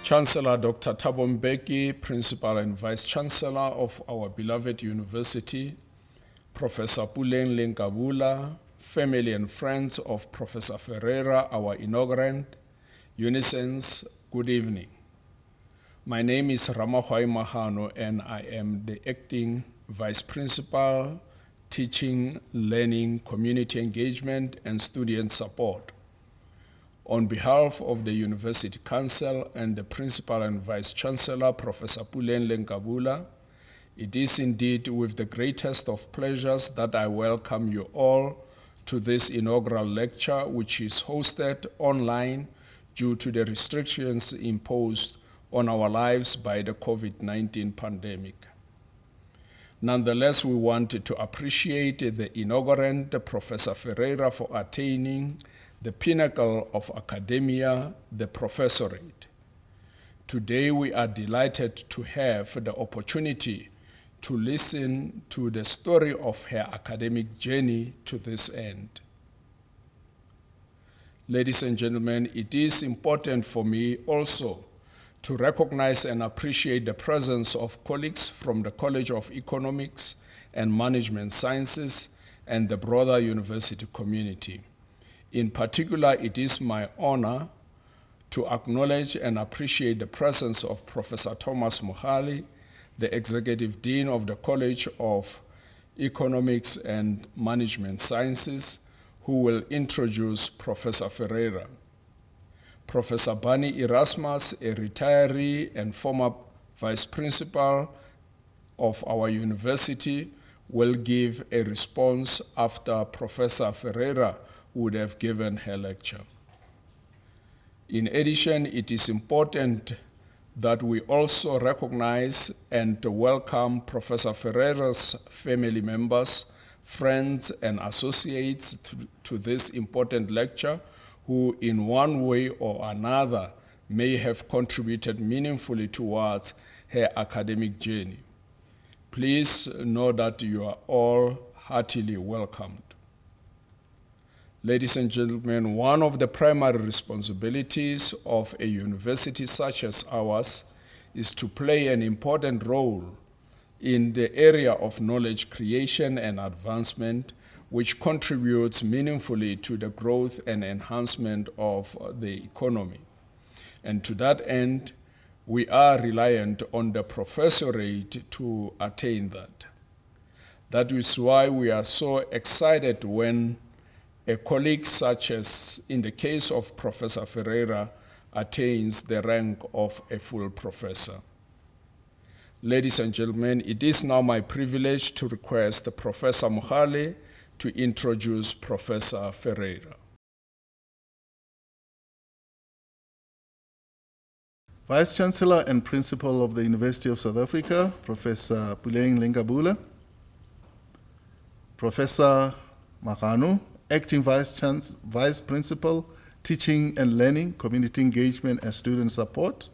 Chancellor Dr. Thabo Mbeki, Principal and Vice Chancellor of our beloved university, Professor Puleng Lenkabula, family and friends of Professor Ferreira, our inaugurant, Unisens, good evening. My name is Ramahwai Mahano and I am the Acting Vice Principal, Teaching, Learning, Community Engagement and Student Support. On behalf of the University Council and the Principal and Vice Chancellor, Professor Puleng Lenkabula, it is indeed with the greatest of pleasures that I welcome you all to this inaugural lecture, which is hosted online due to the restrictions imposed on our lives by the COVID-19 pandemic. Nonetheless, we wanted to appreciate the inaugurant, Professor Ferreira, for attaining the pinnacle of academia, the professorate. Today, we are delighted to have the opportunity to listen to the story of her academic journey to this end. Ladies and gentlemen, it is important for me also to recognize and appreciate the presence of colleagues from the College of Economics and Management Sciences and the broader university community. In particular, it is my honor to acknowledge and appreciate the presence of Professor Thomas Mohale, the Executive Dean of the College of Economics and Management Sciences, who will introduce Professor Ferreira. Professor Bani Erasmus, a retiree and former Vice Principal of our university, will give a response after Professor Ferreira would have given her lecture. In addition, it is important that we also recognize and welcome Professor Ferreira's family members, friends, and associates to this important lecture who in one way or another may have contributed meaningfully towards her academic journey. Please know that you are all heartily welcomed. Ladies and gentlemen, one of the primary responsibilities of a university such as ours is to play an important role in the area of knowledge creation and advancement, which contributes meaningfully to the growth and enhancement of the economy. And to that end, we are reliant on the professorate to attain that. That is why we are so excited when a colleague such as, in the case of Professor Ferreira, attains the rank of a full professor. Ladies and gentlemen, it is now my privilege to request Professor Mohale to introduce Professor Ferreira. Vice Chancellor and Principal of the University of South Africa, Professor Puleng Lenkabula, Professor Mahano, Acting Vice Principal, Teaching and Learning, Community Engagement and Student Support,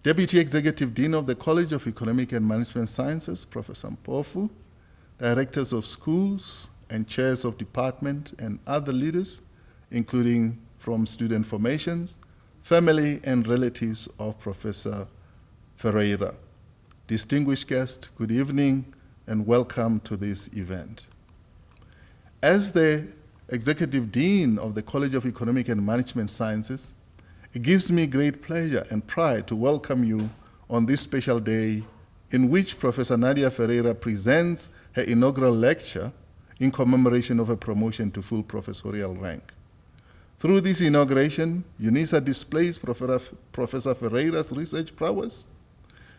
Deputy Executive Dean of the College of Economic and Management Sciences, Professor Prof, Directors of Schools and Chairs of Department and other leaders, including from student formations, family and relatives of Professor Ferreira. Distinguished guests, good evening and welcome to this event. As the Executive Dean of the College of Economic and Management Sciences, it gives me great pleasure and pride to welcome you on this special day in which Professor Nadia Ferreira presents her inaugural lecture in commemoration of her promotion to full professorial rank. Through this inauguration, UNISA displays Professor Ferreira's research prowess,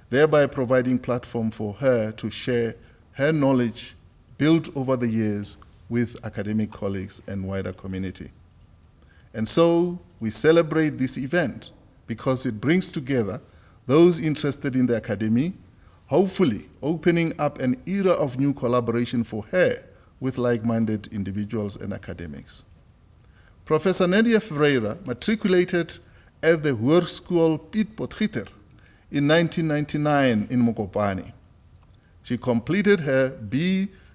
thereby providing platform for her to share her knowledge built over the years with academic colleagues and wider community. And so we celebrate this event because it brings together those interested in the academy, hopefully opening up an era of new collaboration for her with like-minded individuals and academics. Professor Nadia Ferreira matriculated at the Hoërskool Piet Potgieter in 1999 in Mokopane. She completed her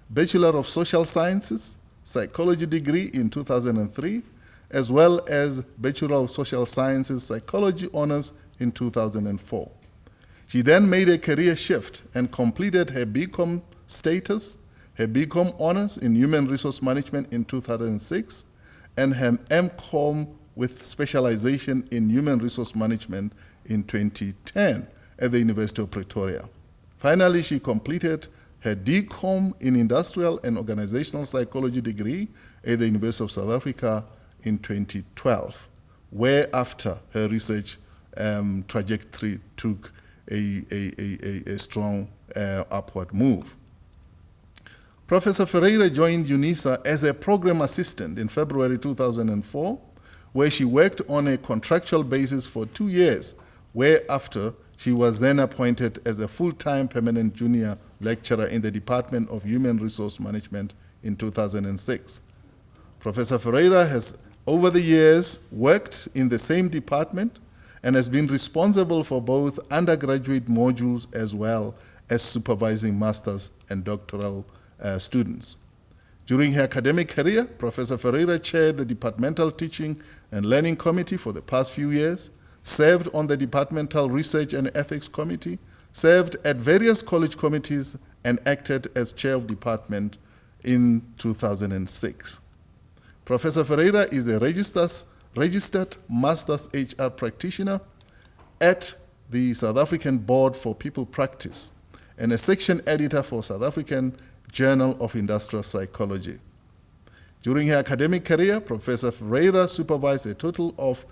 Bachelor of Social Sciences, Psychology degree in 2003, as well as Bachelor of Social Sciences, Psychology Honors in 2004. She then made a career shift and completed her BCom status, her BCom honors in Human Resource Management in 2006, and her MCom with specialization in Human Resource Management in 2010 at the University of Pretoria. Finally, she completed her DCom in Industrial and Organizational Psychology degree at the University of South Africa in 2012, whereafter her research trajectory took a strong upward move. Professor Ferreira joined UNISA as a program assistant in February 2004, where she worked on a contractual basis for 2 years, whereafter she was then appointed as a full-time permanent junior lecturer in the Department of Human Resource Management in 2006. Professor Ferreira has, over the years, worked in the same department and has been responsible for both undergraduate modules as well as supervising master's and doctoral students. During her academic career, Professor Ferreira chaired the Departmental Teaching and Learning Committee for the past few years, served on the Departmental Research and Ethics Committee, served at various college committees, and acted as chair of department in 2006. Professor Ferreira is a registered master's HR practitioner at the South African Board for People Practice and a section editor for South African Journal of Industrial Psychology. During her academic career, Professor Ferreira supervised a total of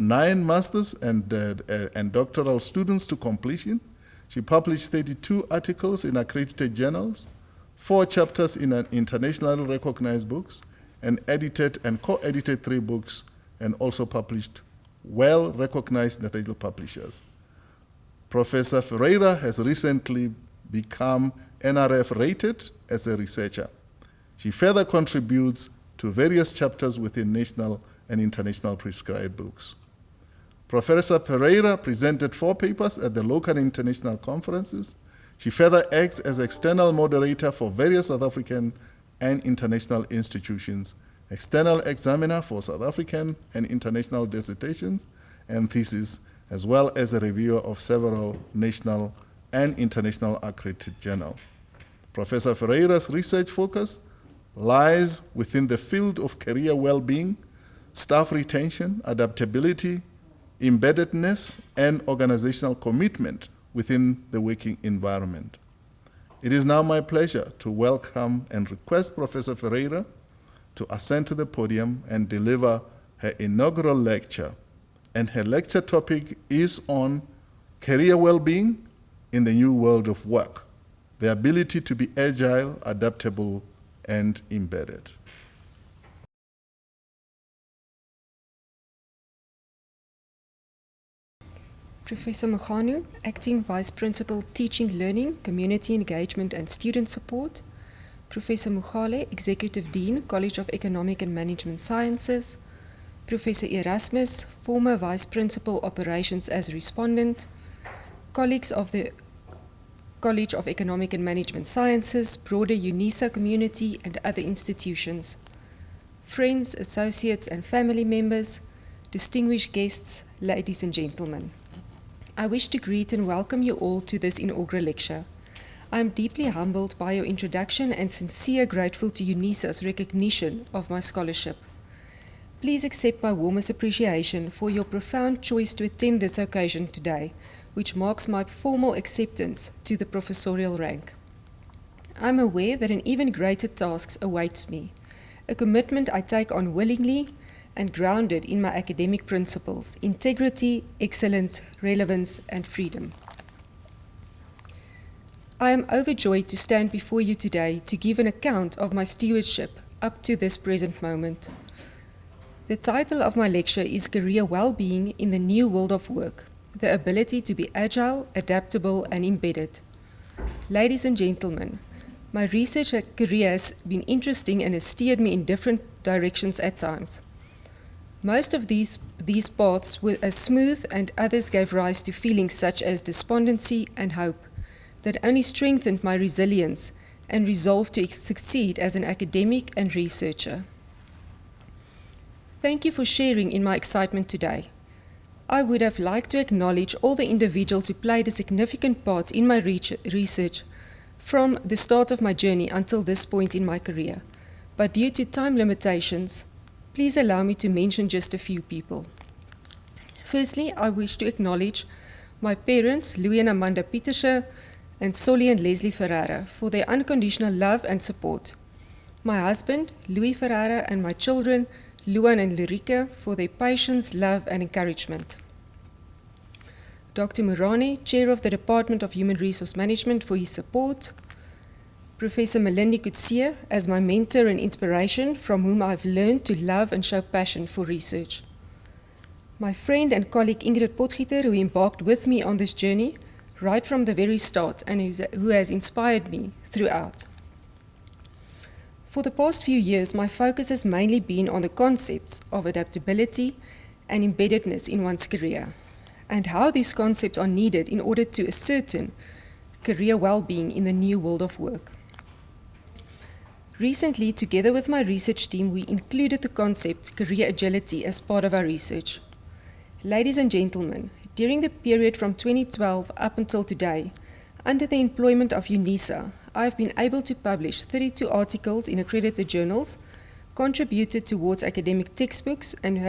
9 master's and doctoral students to completion. She published 32 articles in accredited journals, 4 chapters in internationally recognized books, and edited and co-edited 3 books, and also published well-recognized international publishers. Professor Ferreira has recently become NRF rated as a researcher. She further contributes to various chapters within national and international prescribed books. Professor Ferreira presented 4 papers at the local and international conferences. She further acts as external moderator for various South African and international institutions, external examiner for South African and international dissertations and theses, as well as a reviewer of several national and international accredited journals. Professor Ferreira's research focus lies within the field of career well-being, staff retention, adaptability, embeddedness, and organizational commitment within the working environment. It is now my pleasure to welcome and request Professor Ferreira to ascend to the podium and deliver her inaugural lecture. And her lecture topic is on career well-being in the new world of work, the ability to be agile, adaptable, and embedded. Professor Moganu, Acting Vice Principal, Teaching, Learning, Community Engagement and Student Support. Professor Mogale, Executive Dean, College of Economic and Management Sciences. Professor Erasmus, former Vice Principal, Operations as Respondent. Colleagues of the College of Economic and Management Sciences, broader UNISA community and other institutions. Friends, associates and family members, distinguished guests, ladies and gentlemen. I wish to greet and welcome you all to this inaugural lecture. I am deeply humbled by your introduction and sincere grateful to UNISA's recognition of my scholarship. Please accept my warmest appreciation for your profound choice to attend this occasion today, which marks my formal acceptance to the professorial rank. I am aware that an even greater task awaits me, a commitment I take on willingly and grounded in my academic principles, integrity, excellence, relevance, and freedom. I am overjoyed to stand before you today to give an account of my stewardship up to this present moment. The title of my lecture is Career Well-being in the New World of Work, the ability to be agile, adaptable, and embedded. Ladies and gentlemen, my research career has been interesting and has steered me in different directions at times. Most of these paths were as smooth, and others gave rise to feelings such as despondency and hope that only strengthened my resilience and resolve to succeed as an academic and researcher. Thank you for sharing in my excitement today. I would have liked to acknowledge all the individuals who played a significant part in my research from the start of my journey until this point in my career. But due to time limitations, please allow me to mention just a few people. Firstly, I wish to acknowledge my parents, Louis and Amanda Pieterse, and Solly and Leslie Ferreira, for their unconditional love and support. My husband, Louis Ferreira, and my children, Luan and Lurika, for their patience, love, and encouragement. Dr. Murane, Chair of the Department of Human Resource Management, for his support. Professor Melindi Kutsia, as my mentor and inspiration, from whom I've learned to love and show passion for research. My friend and colleague Ingrid Potgieter, who embarked with me on this journey right from the very start and who has inspired me throughout. For the past few years, my focus has mainly been on the concepts of adaptability and embeddedness in one's career, and how these concepts are needed in order to ascertain career well-being in the new world of work. Recently, together with my research team, we included the concept career agility as part of our research. Ladies and gentlemen, during the period from 2012 up until today, under the employment of UNISA, I've been able to publish 32 articles in accredited journals, contributed towards academic textbooks, and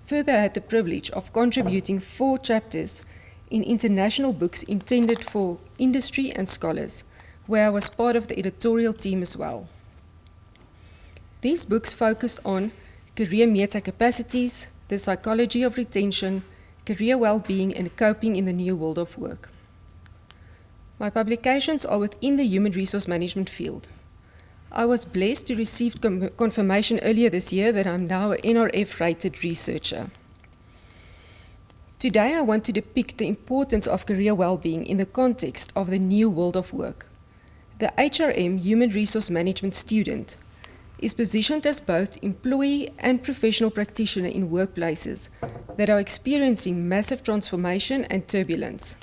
further had the privilege of contributing 4 chapters in international books intended for industry and scholars, where I was part of the editorial team as well. These books focused on career meta-capacities, the psychology of retention, career well-being, and coping in the new world of work. My publications are within the human resource management field. I was blessed to receive confirmation earlier this year that I'm now an NRF-rated researcher. Today, I want to depict the importance of career well-being in the context of the new world of work. The HRM Human Resource Management student is positioned as both employee and professional practitioner in workplaces that are experiencing massive transformation and turbulence.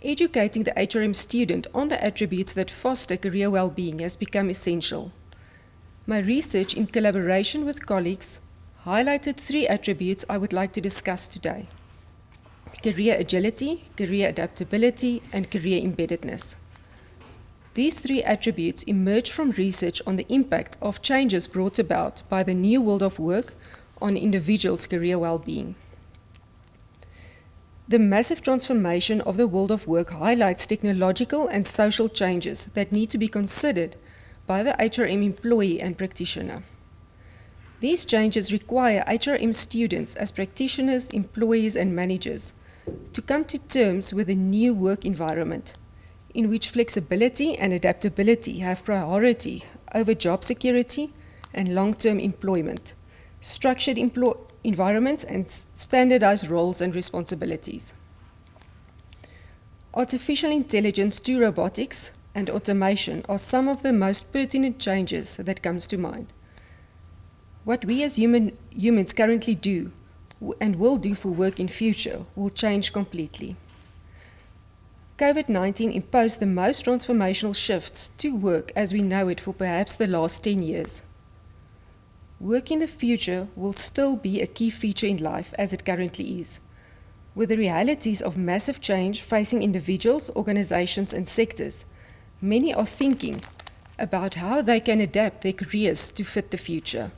Educating the HRM student on the attributes that foster career well-being has become essential. My research, in collaboration with colleagues, highlighted 3 attributes I would like to discuss today: career agility, career adaptability, and career embeddedness. These 3 attributes emerge from research on the impact of changes brought about by the new world of work on individuals' career well-being. The massive transformation of the world of work highlights technological and social changes that need to be considered by the HRM employee and practitioner. These changes require HRM students as practitioners, employees, and managers to come to terms with a new work environment in which flexibility and adaptability have priority over job security and long-term employment, structured environments, and standardized roles and responsibilities. Artificial intelligence to robotics and automation are some of the most pertinent changes that comes to mind. What we as humans currently do and will do for work in future will change completely. COVID-19 imposed the most transformational shifts to work as we know it for perhaps the last 10 years. Work in the future will still be a key feature in life as it currently is, with the realities of massive change facing individuals, organizations, and sectors. Many are thinking about how they can adapt their careers to fit the future.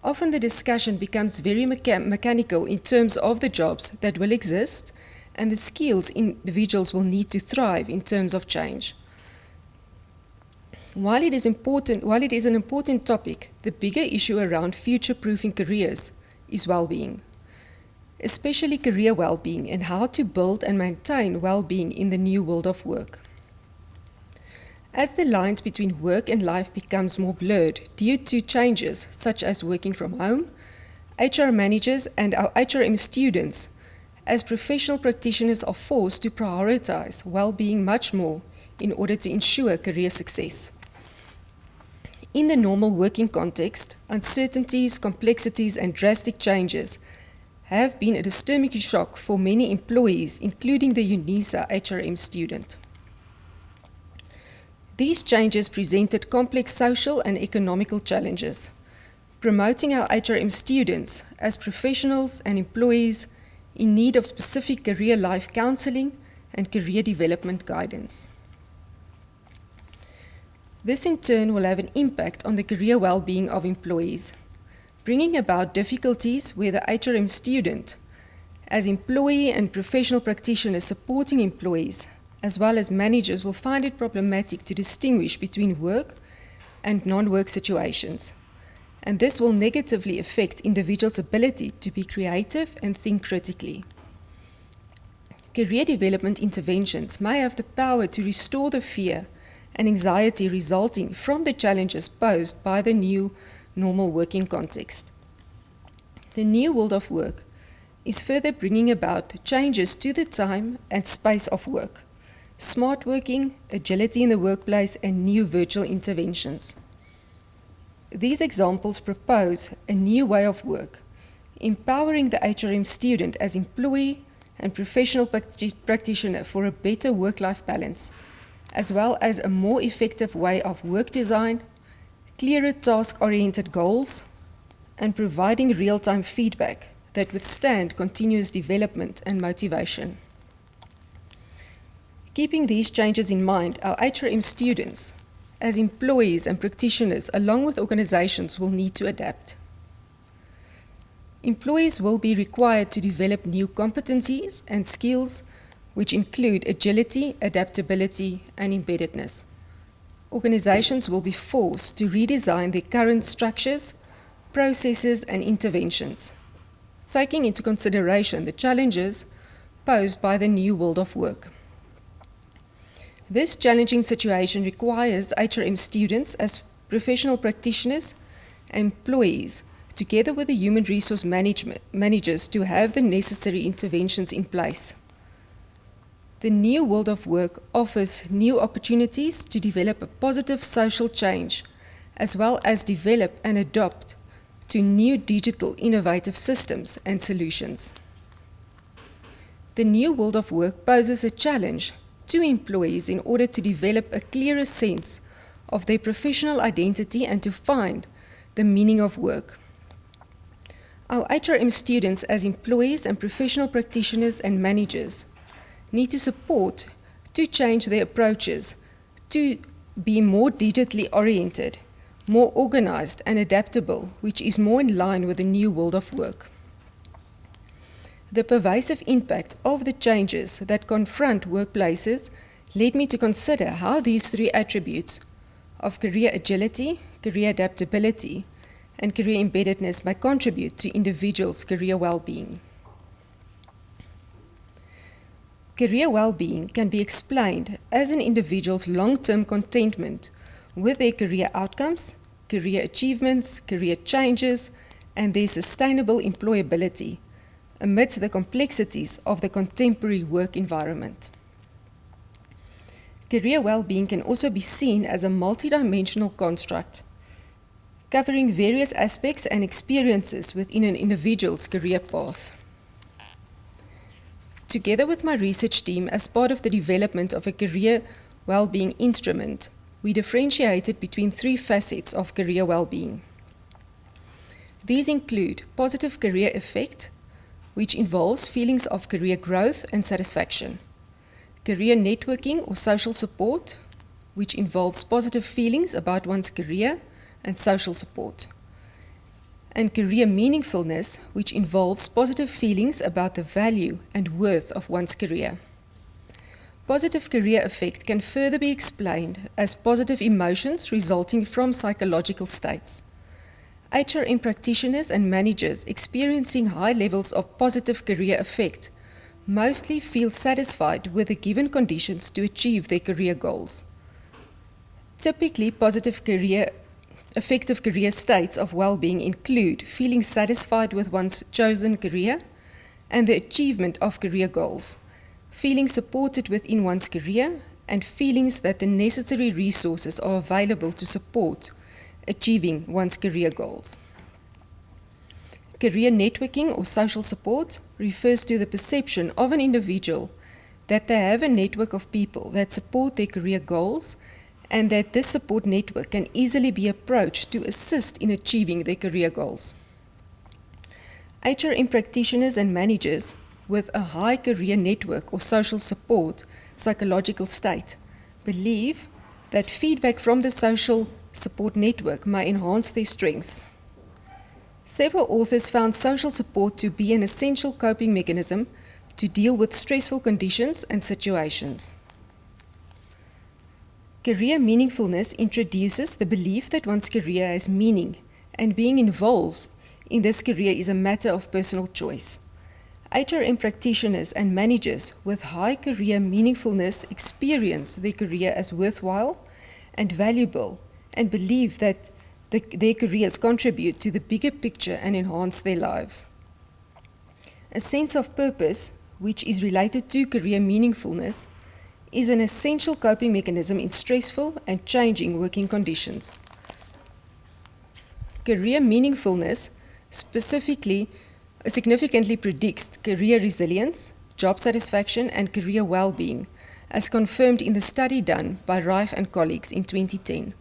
Often the discussion becomes very mechanical in terms of the jobs that will exist and the skills individuals will need to thrive in terms of change. While it is an important topic, the bigger issue around future-proofing careers is well-being, especially career well-being, and how to build and maintain well-being in the new world of work. As the lines between work and life becomes more blurred due to changes such as working from home, HR managers and our HRM students as professional practitioners are forced to prioritize well-being much more in order to ensure career success. In the normal working context, uncertainties, complexities, and drastic changes have been a disturbing shock for many employees, including the UNISA HRM student. These changes presented complex social and economical challenges. promoting our HRM students as professionals and employees in need of specific career life counseling and career development guidance. This in turn will have an impact on the career well-being of employees, bringing about difficulties where the HRM student, as employee and professional practitioners supporting employees, as well as managers, will find it problematic to distinguish between work and non-work situations. And this will negatively affect individuals' ability to be creative and think critically. Career development interventions may have the power to restore the fear and anxiety resulting from the challenges posed by the new normal working context. The new world of work is further bringing about changes to the time and space of work, smart working, agility in the workplace, and new virtual interventions. These examples propose a new way of work, empowering the HRM student as employee and professional practitioner for a better work-life balance, as well as a more effective way of work design, clearer task-oriented goals, and providing real-time feedback that withstand continuous development and motivation. Keeping these changes in mind, our HRM students, as employees and practitioners, along with organizations, will need to adapt. Employees will be required to develop new competencies and skills which include agility, adaptability, and embeddedness. Organizations will be forced to redesign their current structures, processes, and interventions, taking into consideration the challenges posed by the new world of work. This challenging situation requires HRM students as professional practitioners and employees, together with the human resource managers, to have the necessary interventions in place. The new world of work offers new opportunities to develop a positive social change, as well as develop and adopt to new digital innovative systems and solutions. The new world of work poses a challenge to employees in order to develop a clearer sense of their professional identity and to find the meaning of work. Our HRM students as employees and professional practitioners and managers need to support to change their approaches to be more digitally oriented, more organized and adaptable, which is more in line with the new world of work. The pervasive impact of the changes that confront workplaces led me to consider how these three attributes of career agility, career adaptability, and career embeddedness may contribute to individuals' career well-being. Career well-being can be explained as an individual's long-term contentment with their career outcomes, career achievements, career changes, and their sustainable employability amidst the complexities of the contemporary work environment. Career well-being can also be seen as a multidimensional construct, covering various aspects and experiences within an individual's career path. Together with my research team, as part of the development of a career well-being instrument, we differentiated between three facets of career well-being. These include positive career effect, which involves feelings of career growth and satisfaction; career networking or social support, which involves positive feelings about one's career and social support; and career meaningfulness, which involves positive feelings about the value and worth of one's career. Positive career effect can further be explained as positive emotions resulting from psychological states. HRM practitioners and managers experiencing high levels of positive career effect mostly feel satisfied with the given conditions to achieve their career goals. Typically, effective career states of well-being include feeling satisfied with one's chosen career and the achievement of career goals, feeling supported within one's career, and feelings that the necessary resources are available to support achieving one's career goals. Career networking or social support refers to the perception of an individual that they have a network of people that support their career goals and that this support network can easily be approached to assist in achieving their career goals. HRM practitioners and managers with a high career network or social support psychological state believe that feedback from the social support network may enhance their strengths. Several authors found social support to be an essential coping mechanism to deal with stressful conditions and situations. Career meaningfulness introduces the belief that one's career has meaning, and being involved in this career is a matter of personal choice. HRM practitioners and managers with high career meaningfulness experience their career as worthwhile and valuable and believe that their careers contribute to the bigger picture and enhance their lives. A sense of purpose, which is related to career meaningfulness, is an essential coping mechanism in stressful and changing working conditions. Career meaningfulness significantly predicts career resilience, job satisfaction, and career well-being, as confirmed in the study done by Reich and colleagues in 2010.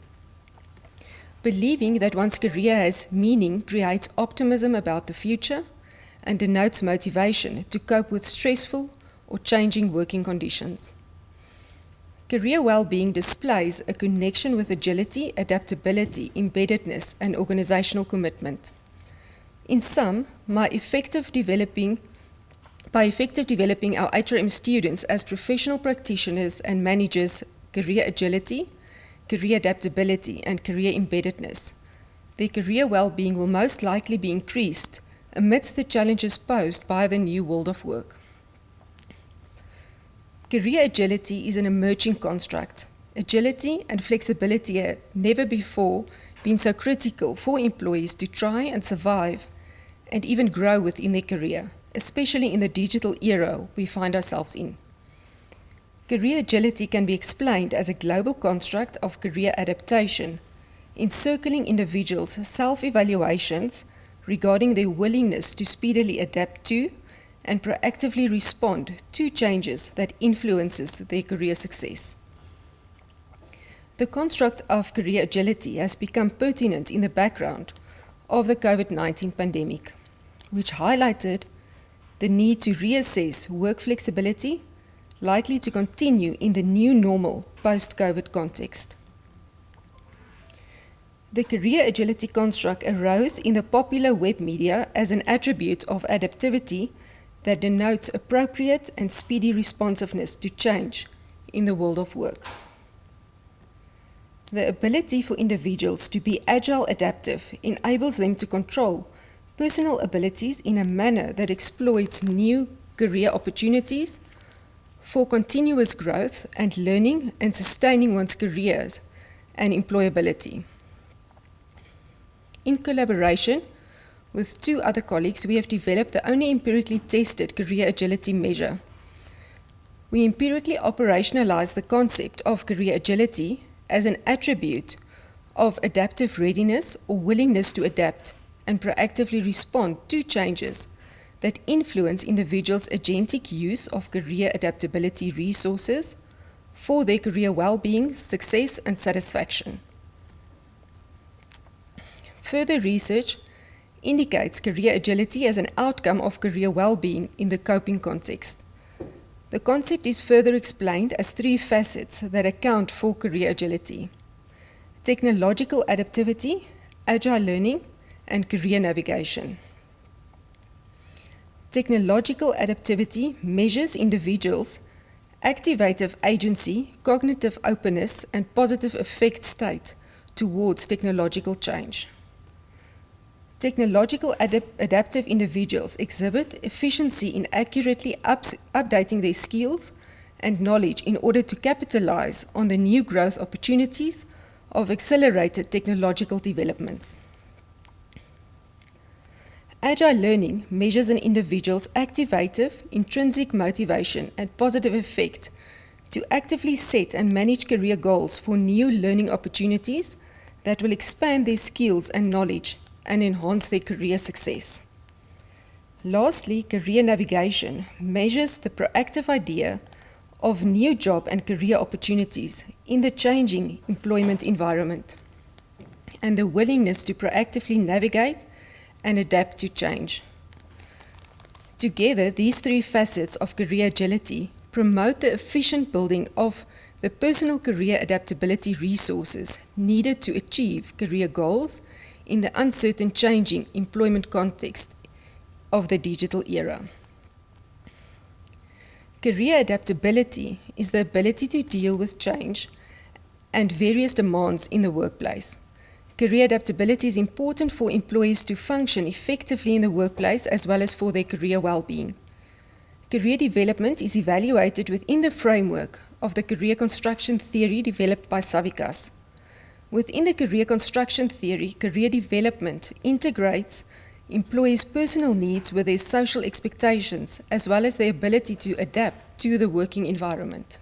Believing that one's career has meaning creates optimism about the future and denotes motivation to cope with stressful or changing working conditions. Career well-being displays a connection with agility, adaptability, embeddedness, and organizational commitment. In sum, by effective developing our HRM students as professional practitioners and managers career agility, career adaptability, and career embeddedness, their career well-being will most likely be increased amidst the challenges posed by the new world of work. Career agility is an emerging construct. Agility and flexibility have never before been so critical for employees to try and survive and even grow within their career, especially in the digital era we find ourselves in. Career agility can be explained as a global construct of career adaptation, encircling individuals' self-evaluations regarding their willingness to speedily adapt to and proactively respond to changes that influences their career success. The construct of career agility has become pertinent in the background of the COVID-19 pandemic, which highlighted the need to reassess work flexibility, likely to continue in the new normal post-COVID context. The career agility construct arose in the popular web media as an attribute of adaptivity that denotes appropriate and speedy responsiveness to change in the world of work. The ability for individuals to be agile adaptive enables them to control personal abilities in a manner that exploits new career opportunities for continuous growth and learning and sustaining one's careers and employability. In collaboration with two other colleagues, we have developed the only empirically tested career agility measure. We empirically operationalize the concept of career agility as an attribute of adaptive readiness or willingness to adapt and proactively respond to changes that influence individuals' agentic use of career adaptability resources for their career well-being, success, and satisfaction. Further research indicates career agility as an outcome of career well-being in the coping context. The concept is further explained as three facets that account for career agility: technological adaptivity, agile learning, and career navigation. Technological adaptivity measures individuals' activative agency, cognitive openness, and positive affect state towards technological change. Technological adaptive individuals exhibit efficiency in accurately updating their skills and knowledge in order to capitalize on the new growth opportunities of accelerated technological developments. Agile learning measures an individual's activative, intrinsic motivation and positive effect to actively set and manage career goals for new learning opportunities that will expand their skills and knowledge and enhance their career success. Lastly, career navigation measures the proactive idea of new job and career opportunities in the changing employment environment, and the willingness to proactively navigate and adapt to change. Together, these three facets of career agility promote the efficient building of the personal career adaptability resources needed to achieve career goals in the uncertain changing employment context of the digital era. Career adaptability is the ability to deal with change and various demands in the workplace. Career adaptability is important for employees to function effectively in the workplace as well as for their career well-being. Career development is evaluated within the framework of the career construction theory developed by Savikas. Within the career construction theory, career development integrates employees' personal needs with their social expectations as well as their ability to adapt to the working environment.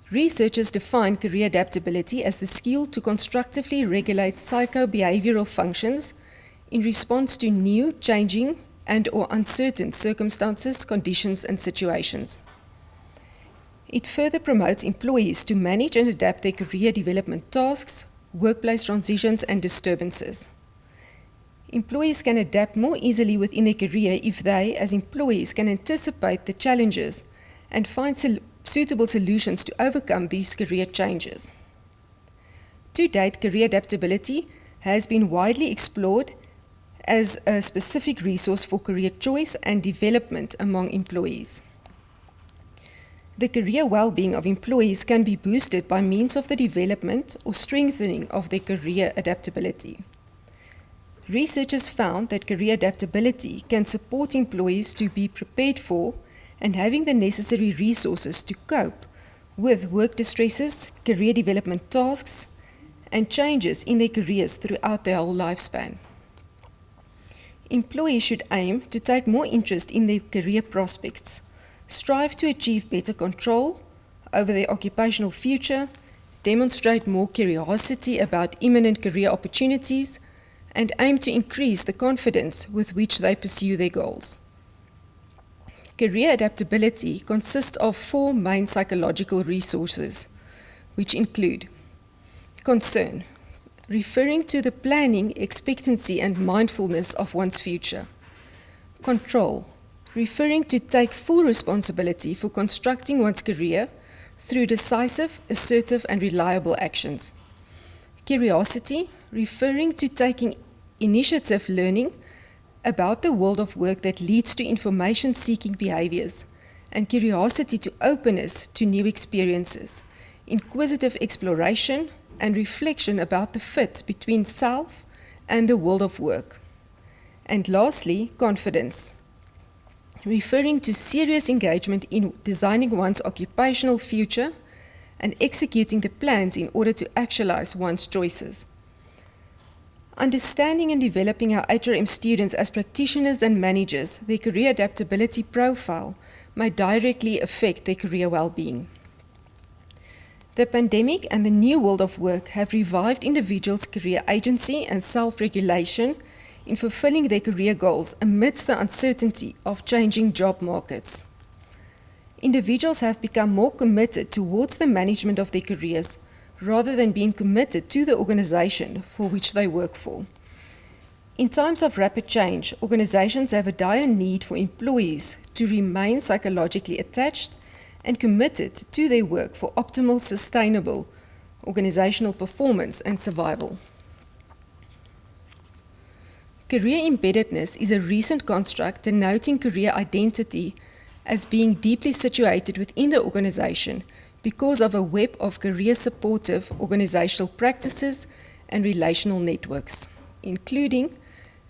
Researchers define career adaptability as the skill to constructively regulate psychobehavioral functions in response to new, changing, and/or uncertain circumstances, conditions, and situations. It further promotes employees to manage and adapt their career development tasks, workplace transitions, and disturbances. Employees can adapt more easily within their career if they, as employees, can anticipate the challenges and find suitable solutions to overcome these career changes. To date, career adaptability has been widely explored as a specific resource for career choice and development among employees. The career well-being of employees can be boosted by means of the development or strengthening of their career adaptability. Researchers found that career adaptability can support employees to be prepared for and having the necessary resources to cope with work distresses, career development tasks, and changes in their careers throughout their whole lifespan. Employees should aim to take more interest in their career prospects, strive to achieve better control over their occupational future, demonstrate more curiosity about imminent career opportunities, and aim to increase the confidence with which they pursue their goals. Career adaptability consists of 4 main psychological resources, which include concern, referring to the planning, expectancy, and mindfulness of one's future. Control, referring to take full responsibility for constructing one's career through decisive, assertive, and reliable actions. Curiosity, referring to taking initiative learning about the world of work that leads to information-seeking behaviors, and curiosity to openness to new experiences, inquisitive exploration, and reflection about the fit between self and the world of work. And lastly, confidence, referring to serious engagement in designing one's occupational future and executing the plans in order to actualize one's choices. Understanding and developing our HRM students as practitioners and managers, their career adaptability profile may directly affect their career well-being. The pandemic and the new world of work have revived individuals' career agency and self-regulation in fulfilling their career goals amidst the uncertainty of changing job markets. Individuals have become more committed towards the management of their careers rather than being committed to the organization for which they work for. In times of rapid change, organizations have a dire need for employees to remain psychologically attached and committed to their work for optimal, sustainable organizational performance and survival. Career embeddedness is a recent construct denoting career identity as being deeply situated within the organization because of a web of career-supportive organizational practices and relational networks, including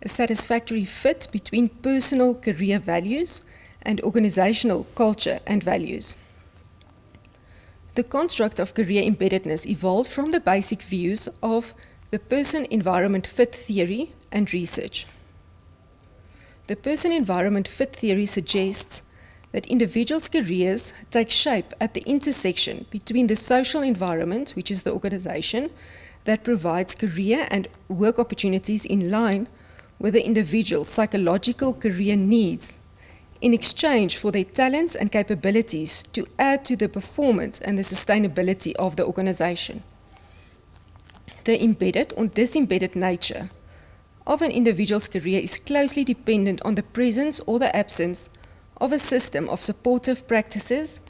a satisfactory fit between personal career values and organizational culture and values. The construct of career embeddedness evolved from the basic views of the person-environment fit theory and research. The person-environment fit theory suggests that individuals' careers take shape at the intersection between the social environment, which is the organization, that provides career and work opportunities in line with the individual's psychological career needs in exchange for their talents and capabilities to add to the performance and the sustainability of the organization. The embedded or disembedded nature of an individual's career is closely dependent on the presence or the absence of a system of supportive practices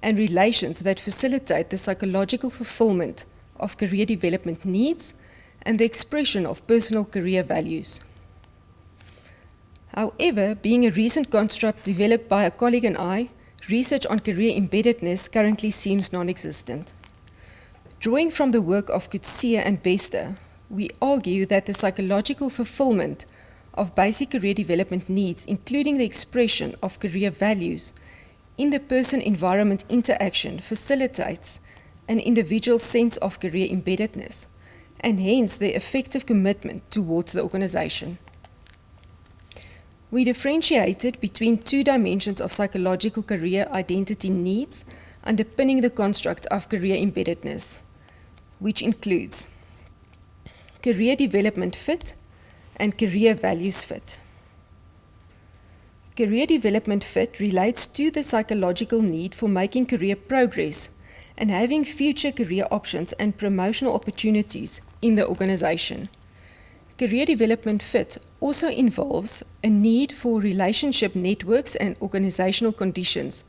and relations that facilitate the psychological fulfillment of career development needs and the expression of personal career values. However, being a recent construct developed by a colleague and I, research on career embeddedness currently seems non-existent. Drawing from the work of Coetzee and Bester, we argue that the psychological fulfillment of basic career development needs, including the expression of career values in the person-environment interaction, facilitates an individual's sense of career embeddedness, and hence their effective commitment towards the organization. We differentiated between two dimensions of psychological career identity needs underpinning the construct of career embeddedness, which includes career development fit and career values fit. Career development fit relates to the psychological need for making career progress and having future career options and promotional opportunities in the organization. Career development fit also involves a need for relationship networks and organizational conditions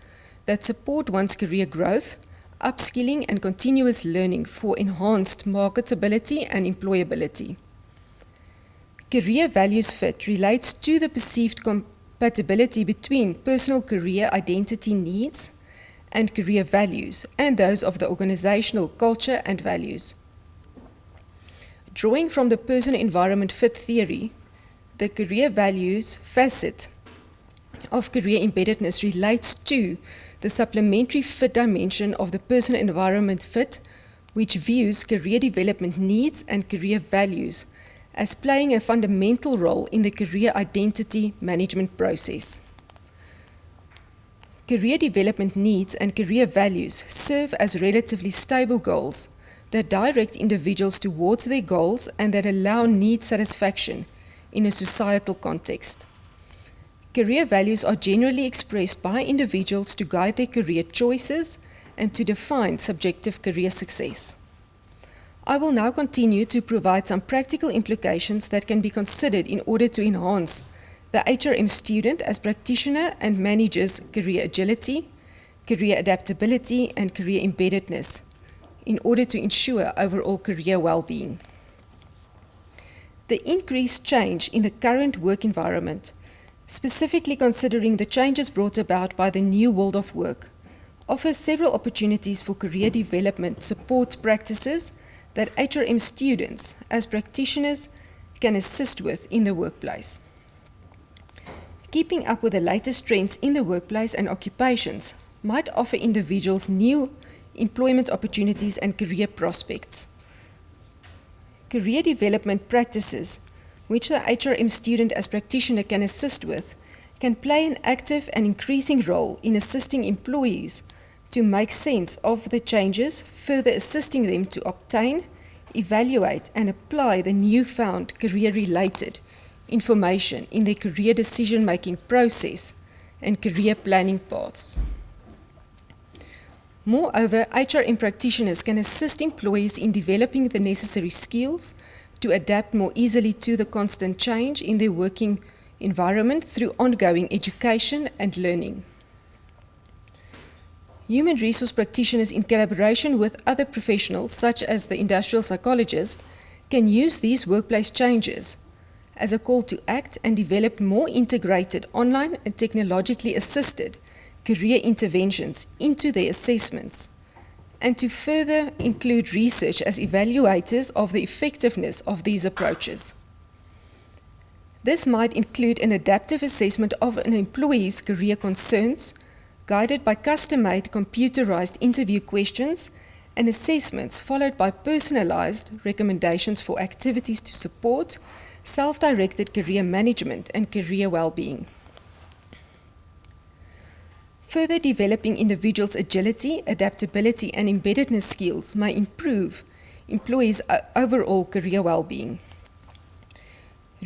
that support one's career growth, upskilling and continuous learning for enhanced marketability and employability. Career values fit relates to the perceived compatibility between personal career identity needs and career values and those of the organizational culture and values. Drawing from the person-environment fit theory, the career values facet of career embeddedness relates to the supplementary fit dimension of the person-environment fit, which views career development needs and career values as playing a fundamental role in the career identity management process. Career development needs and career values serve as relatively stable goals that direct individuals towards their goals and that allow need satisfaction in a societal context. Career values are generally expressed by individuals to guide their career choices and to define subjective career success. I will now continue to provide some practical implications that can be considered in order to enhance the HRM student as practitioner and manager's career agility, career adaptability, and career embeddedness in order to ensure overall career well-being. The increased change in the current work environment, specifically considering the changes brought about by the new world of work, offers several opportunities for career development support practices that HRM students as practitioners can assist with in the workplace. Keeping up with the latest trends in the workplace and occupations might offer individuals new employment opportunities and career prospects. Career development practices, which the HRM student as practitioner can assist with, can play an active and increasing role in assisting employees to make sense of the changes, further assisting them to obtain, evaluate, and apply the newfound career-related information in their career decision-making process and career planning paths. Moreover, HRM practitioners can assist employees in developing the necessary skills to adapt more easily to the constant change in their working environment through ongoing education and learning. Human resource practitioners, in collaboration with other professionals such as the industrial psychologist, can use these workplace changes as a call to act and develop more integrated online and technologically assisted career interventions into their assessments, and to further include research as evaluators of the effectiveness of these approaches. This might include an adaptive assessment of an employee's career concerns, guided by custom-made computerized interview questions and assessments followed by personalized recommendations for activities to support self-directed career management and career well-being. Further developing individuals' agility, adaptability, and embeddedness skills may improve employees' overall career well-being.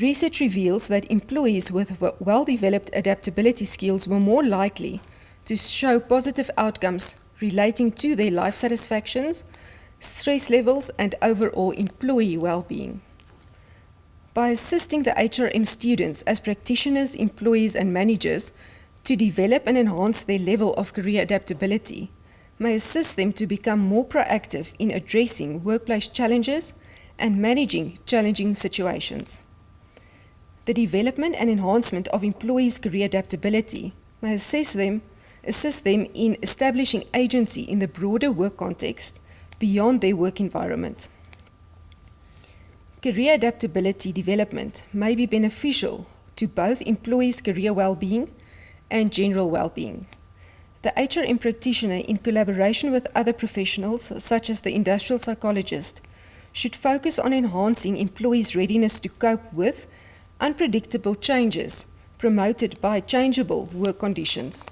Research reveals that employees with well-developed adaptability skills were more likely to show positive outcomes relating to their life satisfactions, stress levels, and overall employee well-being. By assisting the HRM students as practitioners, employees, and managers to develop and enhance their level of career adaptability, may assist them to become more proactive in addressing workplace challenges and managing challenging situations. The development and enhancement of employees' career adaptability may assist them in establishing agency in the broader work context beyond their work environment. Career adaptability development may be beneficial to both employees' career well-being and general well-being. The HRM practitioner, in collaboration with other professionals, such as the industrial psychologist, should focus on enhancing employees' readiness to cope with unpredictable changes promoted by changeable work conditions.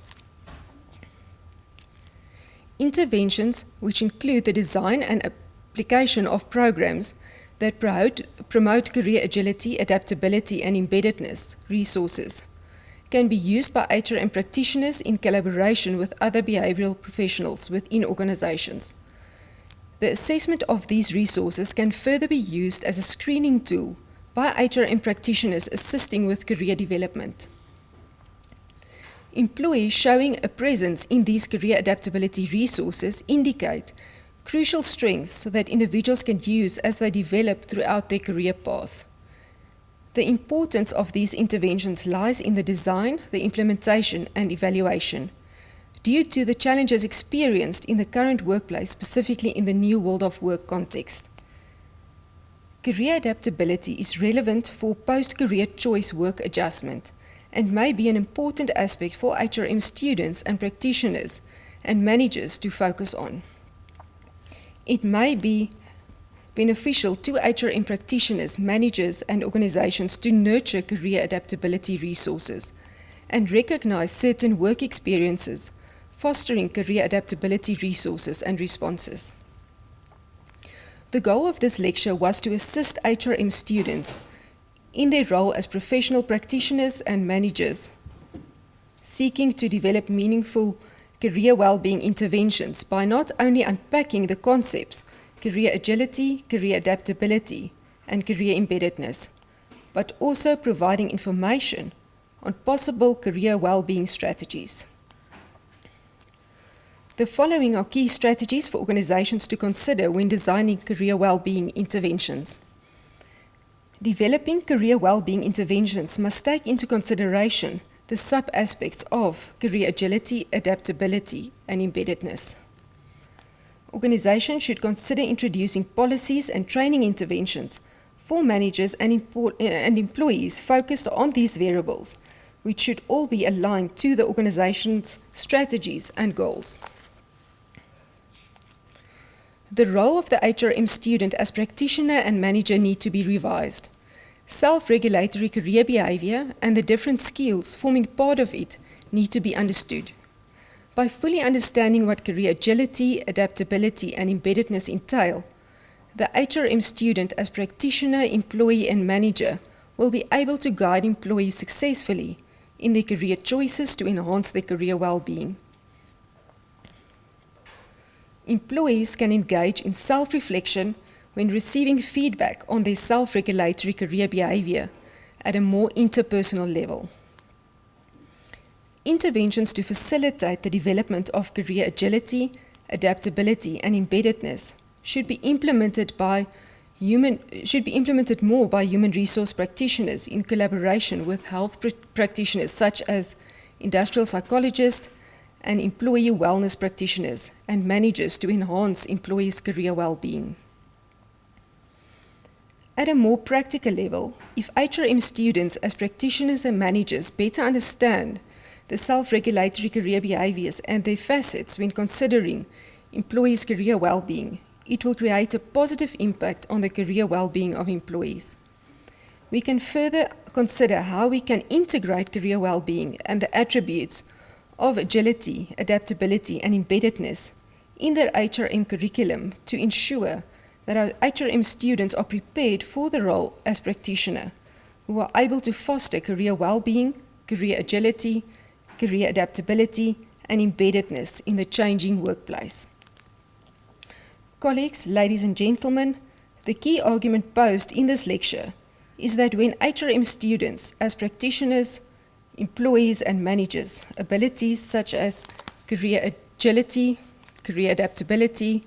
Interventions, which include the design and application of programs that promote career agility, adaptability, and embeddedness resources, can be used by HRM practitioners in collaboration with other behavioral professionals within organizations. The assessment of these resources can further be used as a screening tool by HRM practitioners assisting with career development. Employees showing a presence in these career adaptability resources indicate crucial strengths that individuals can use as they develop throughout their career path. The importance of these interventions lies in the design, the implementation, and evaluation, due to the challenges experienced in the current workplace, specifically in the new world of work context. Career adaptability is relevant for post-career choice work adjustment and may be an important aspect for HRM students and practitioners and managers to focus on. It may be beneficial to HRM practitioners, managers, and organizations to nurture career adaptability resources and recognize certain work experiences, fostering career adaptability resources and responses. The goal of this lecture was to assist HRM students in their role as professional practitioners and managers, seeking to develop meaningful career well-being interventions by not only unpacking the concepts career agility, career adaptability, and career embeddedness, but also providing information on possible career well-being strategies. The following are key strategies for organizations to consider when designing career well-being interventions. Developing career well-being interventions must take into consideration the sub-aspects of career agility, adaptability, and embeddedness. Organizations should consider introducing policies and training interventions for managers and employees focused on these variables, which should all be aligned to the organization's strategies and goals. The role of the HRM student as practitioner and manager need to be revised. Self-regulatory career behavior and the different skills forming part of it need to be understood. By fully understanding what career agility, adaptability, and embeddedness entail, the HRM student as practitioner, employee, and manager will be able to guide employees successfully in their career choices to enhance their career well-being. Employees can engage in self-reflection when receiving feedback on their self-regulatory career behavior at a more interpersonal level. Interventions to facilitate the development of career agility, adaptability, and embeddedness should be implemented more by human resource practitioners in collaboration with health practitioners such as industrial psychologists and employee wellness practitioners and managers to enhance employees' career well-being. At a more practical level, if HRM students as practitioners and managers better understand the self-regulatory career behaviors and their facets when considering employees' career well-being, it will create a positive impact on the career well-being of employees. We can further consider how we can integrate career well-being and the attributes of agility, adaptability, and embeddedness in their HRM curriculum to ensure that our HRM students are prepared for the role as practitioner, who are able to foster career well-being, career agility, career adaptability, and embeddedness in the changing workplace. Colleagues, ladies and gentlemen, the key argument posed in this lecture is that when HRM students, as practitioners, employees and managers, abilities such as career agility, career adaptability,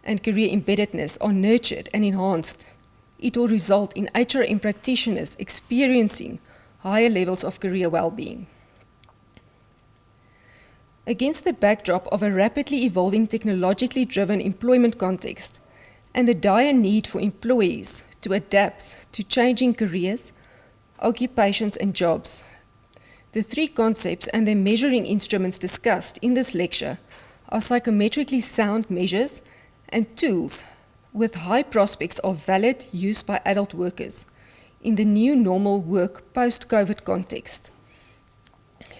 and career embeddedness are nurtured and enhanced, it will result in HRM practitioners experiencing higher levels of career well-being. Against the backdrop of a rapidly evolving technologically driven employment context and the dire need for employees to adapt to changing careers, occupations and jobs, the three concepts and their measuring instruments discussed in this lecture are psychometrically sound measures and tools with high prospects of valid use by adult workers in the new normal work post-COVID context.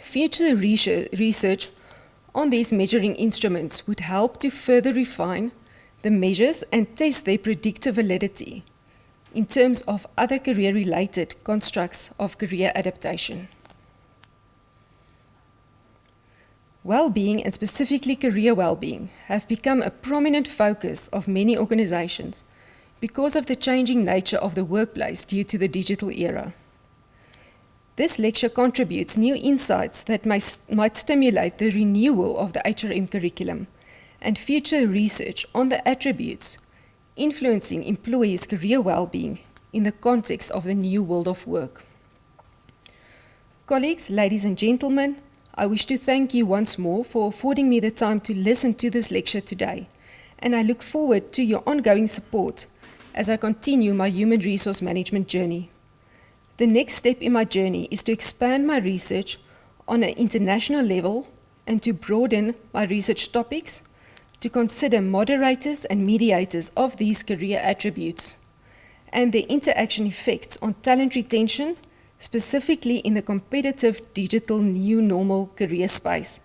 Future research on these measuring instruments would help to further refine the measures and test their predictive validity in terms of other career-related constructs of career adaptation. Well-being, and specifically career well-being, have become a prominent focus of many organizations because of the changing nature of the workplace due to the digital era. This lecture contributes new insights that might stimulate the renewal of the HRM curriculum and future research on the attributes influencing employees' career well-being in the context of the new world of work. Colleagues, ladies and gentlemen, I wish to thank you once more for affording me the time to listen to this lecture today, and I look forward to your ongoing support as I continue my human resource management journey. The next step in my journey is to expand my research on an international level and to broaden my research topics to consider moderators and mediators of these career attributes and their interaction effects on talent retention, specifically in the competitive digital new normal career space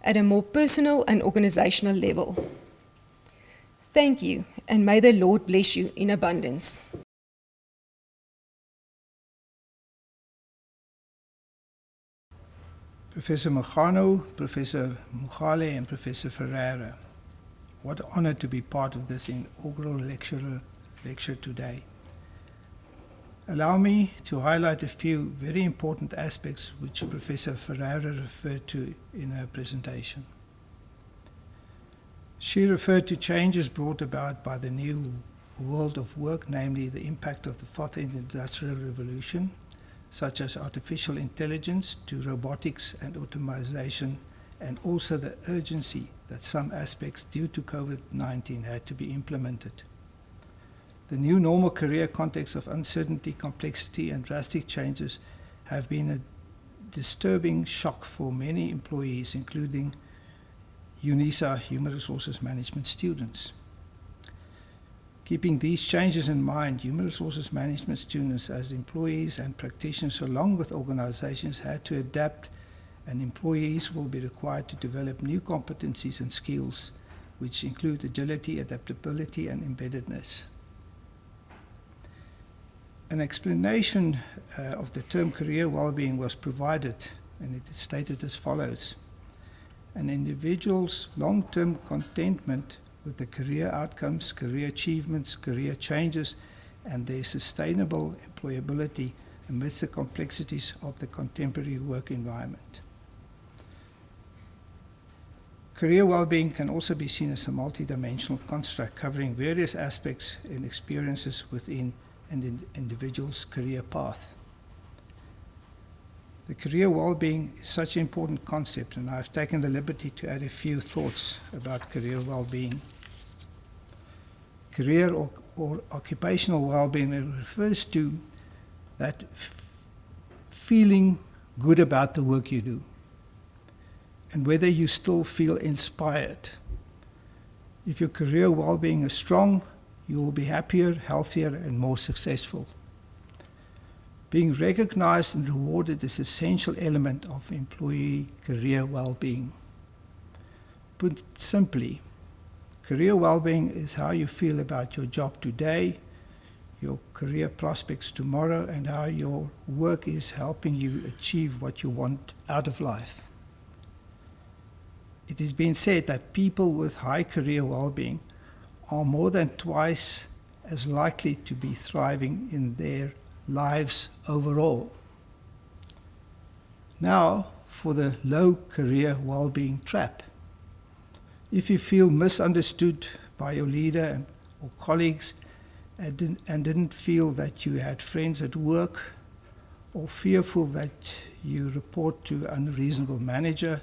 at a more personal and organizational level. Thank you, and may the Lord bless you in abundance. Professor Mogano, Professor Mogale, and Professor Ferreira, what an honor to be part of this inaugural lecture today. Allow me to highlight a few very important aspects which Professor Ferreira referred to in her presentation. She referred to changes brought about by the new world of work, namely the impact of the fourth industrial revolution, such as artificial intelligence to robotics and automation, and also the urgency that some aspects due to COVID-19 had to be implemented. The new normal career context of uncertainty, complexity, and drastic changes have been a disturbing shock for many employees, including UNISA Human Resources Management students. Keeping these changes in mind, Human Resources Management students as employees and practitioners along with organizations had to adapt, and employees will be required to develop new competencies and skills which include agility, adaptability, and embeddedness. An explanation of the term career well-being was provided, and it is stated as follows. An individual's long-term contentment with the career outcomes, career achievements, career changes, and their sustainable employability amidst the complexities of the contemporary work environment. Career well-being can also be seen as a multidimensional construct covering various aspects and experiences within an individual's career path. The career well-being is such an important concept, and I've taken the liberty to add a few thoughts about career well-being. Career or occupational well-being refers to that feeling good about the work you do, and whether you still feel inspired. If your career well-being is strong, you will be happier, healthier, and more successful. Being recognized and rewarded is an essential element of employee career well-being. Put simply, career well-being is how you feel about your job today, your career prospects tomorrow and how your work is helping you achieve what you want out of life. It has been said that people with high career well-being are more than twice as likely to be thriving in their lives overall. Now, for the low career well-being trap. If you feel misunderstood by your leader or colleagues and didn't feel that you had friends at work, or fearful that you report to an unreasonable manager,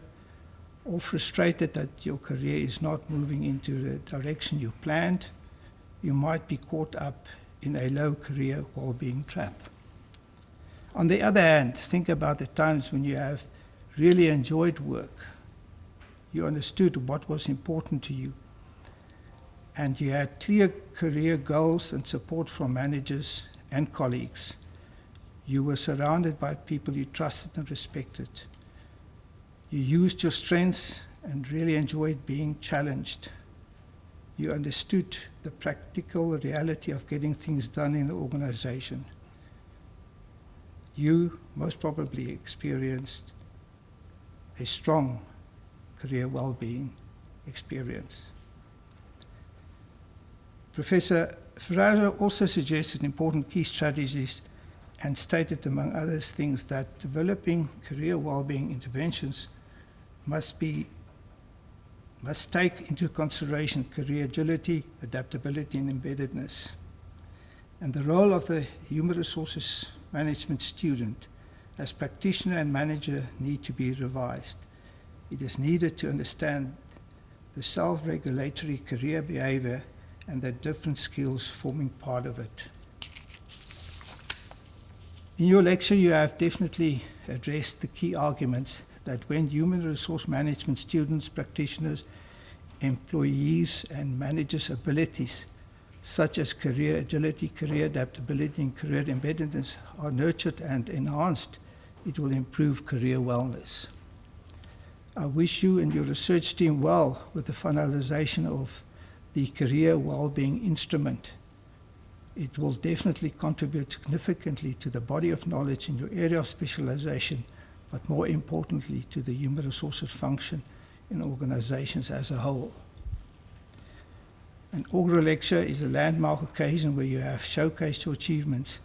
or frustrated that your career is not moving into the direction you planned, you might be caught up in a low career well-being trap. On the other hand, think about the times when you have really enjoyed work. You understood what was important to you, and you had clear career goals and support from managers and colleagues. You were surrounded by people you trusted and respected. You used your strengths and really enjoyed being challenged. You understood the practical reality of getting things done in the organization. You most probably experienced a strong career well-being experience. Professor Ferreira also suggested important key strategies and stated, among other things, that developing career well-being interventions must take into consideration career agility, adaptability, and embeddedness. And the role of the human resources management student as practitioner and manager need to be revised. It is needed to understand the self-regulatory career behavior and the different skills forming part of it. In your lecture, you have definitely addressed the key arguments that when human resource management students, practitioners, employees, and managers' abilities, such as career agility, career adaptability, and career embeddedness, are nurtured and enhanced, it will improve career wellness. I wish you and your research team well with the finalization of the career well-being instrument. It will definitely contribute significantly to the body of knowledge in your area of specialization, but more importantly to the human resources function in organizations as a whole. An inaugural lecture is a landmark occasion where you have showcased your achievements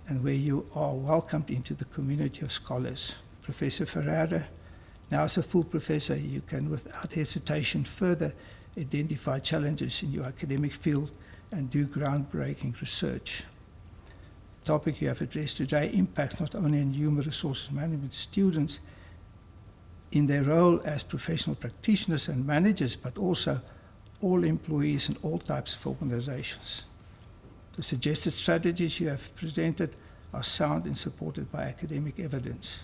and where you are welcomed into the community of scholars. Professor Ferreira, now as a full professor, you can without hesitation further identify challenges in your academic field and do groundbreaking research. The topic you have addressed today impacts not only on human resources management students in their role as professional practitioners and managers, but also all employees in all types of organizations. The suggested strategies you have presented are sound and supported by academic evidence.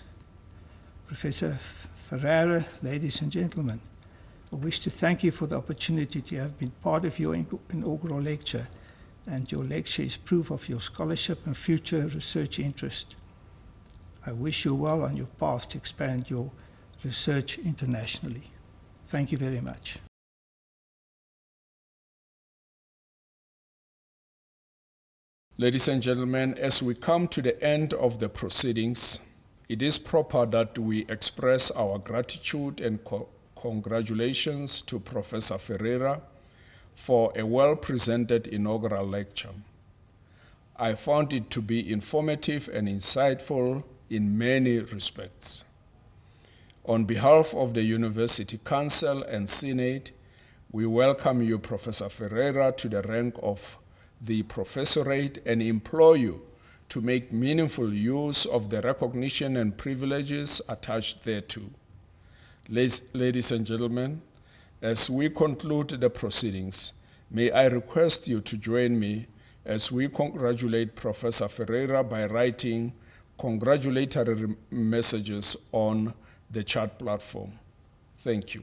Professor Ferreira, ladies and gentlemen, I wish to thank you for the opportunity to have been part of your inaugural lecture, and your lecture is proof of your scholarship and future research interest. I wish you well on your path to expand your research internationally. Thank you very much. Ladies and gentlemen, as we come to the end of the proceedings, it is proper that we express our gratitude and congratulations to Professor Ferreira for a well-presented inaugural lecture. I found it to be informative and insightful in many respects. On behalf of the University Council and Senate, we welcome you, Professor Ferreira, to the rank of the professorate and implore you to make meaningful use of the recognition and privileges attached thereto. Ladies and gentlemen, as we conclude the proceedings, may I request you to join me as we congratulate Professor Ferreira by writing congratulatory messages on the chat platform. Thank you.